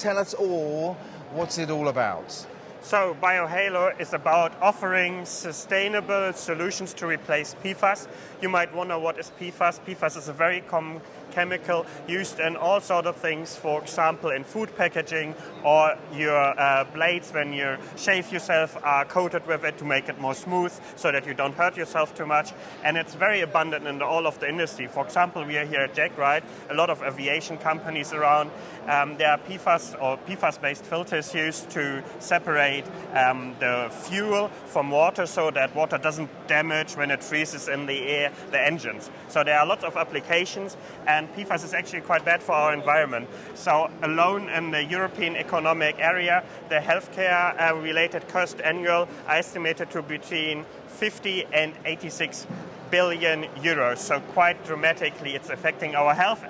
Tell us all, what's it all about? So BioHalo is about offering sustainable solutions to replace PFAS. You might wonder what is PFAS. PFAS is a very common chemical used in all sorts of things, for example in food packaging, or your blades when you shave yourself are coated with it to make it more smooth so that you don't hurt yourself too much. And it's very abundant in all of the industry. For example, we are here at JEC, right? A lot of aviation companies around. There are PFAS or PFAS-based filters used to separate the fuel from water so that water doesn't damage when it freezes in the air the engines. So there are lots of applications, and PFAS is actually quite bad for our environment. So alone in the European Economic Area, the healthcare-related cost annual are estimated to between 50 and 86 billion euros. So quite dramatically, it's affecting our health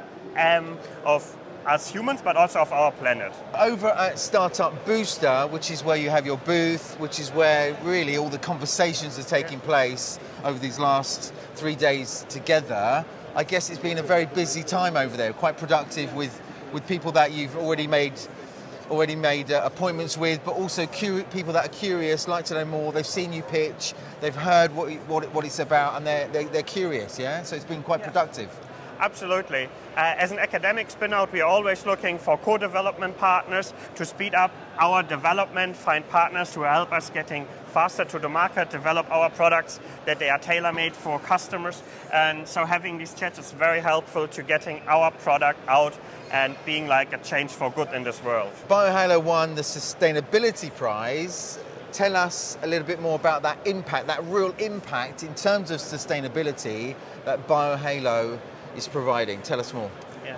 of as humans, but also of our planet. Over at Startup Booster, which is where you have your booth, which is where really all the conversations are taking place over these last 3 days together, I guess it's been a very busy time over there, quite productive with people that you've already made appointments with, but also people that are curious, like to know more. They've seen you pitch, they've heard what it's about, and they're curious, yeah? So it's been quite productive. Absolutely. As an academic spin-out, we are always looking for co-development partners to speed up our development, find partners who help us getting faster to the market, develop our products that they are tailor-made for customers. And so having these chats is very helpful to getting our product out and being like a change for good in this world. BioHalo won the Sustainability Prize. Tell us a little bit more about that impact, that real impact in terms of sustainability that BioHalo is providing. Tell us more. Yeah.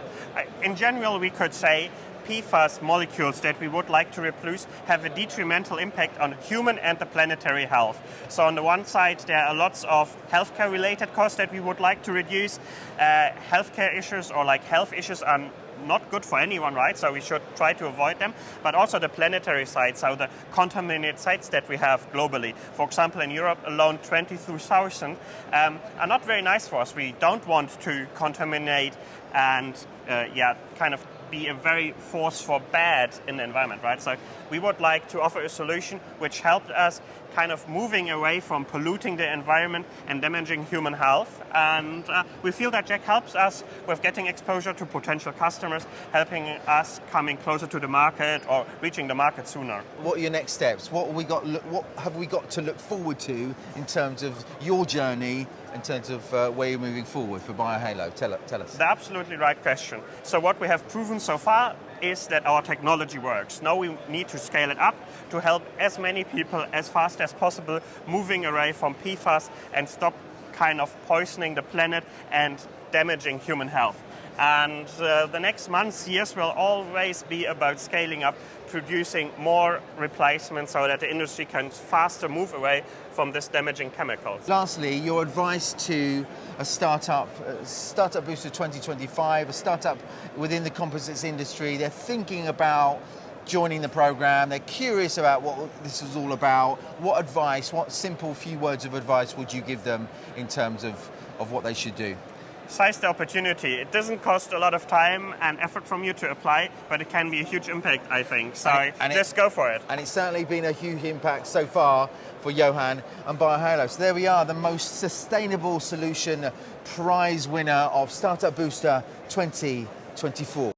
In general, we could say PFAS molecules that we would like to replace have a detrimental impact on human and the planetary health. So on the one side, there are lots of healthcare-related costs that we would like to reduce. Healthcare issues or like health issues are not good for anyone, right? So we should try to avoid them. But also the planetary side, so the contaminated sites that we have globally. For example, in Europe alone, 22,000 are not very nice for us. We don't want to contaminate and kind of be a very force for bad in the environment, right? So we would like to offer a solution which helped us kind of moving away from polluting the environment and damaging human health. And we feel that JEC helps us with getting exposure to potential customers, helping us coming closer to the market or reaching the market sooner. What are your next steps? What have we got to look forward to in terms of your journey, in terms of where you're moving forward for BioHalo? Tell us. The absolutely right question. So what we have proven so far is that our technology works. Now we need to scale it up to help as many people as fast as possible moving away from PFAS and stop kind of poisoning the planet and damaging human health. And the next months, years will always be about scaling up, producing more replacements so that the industry can faster move away from this damaging chemicals. Lastly, your advice to a startup Booster 2025, a startup within the composites industry. They're thinking about joining the program. They're curious about what this is all about. What advice, what simple few words of advice would you give them in terms of what they should do? Seize the opportunity. It doesn't cost a lot of time and effort from you to apply, but it can be a huge impact, I think. So just go for it. And it's certainly been a huge impact so far for Johan and BioHalo. So there we are, the most sustainable solution prize winner of Startup Booster 2024.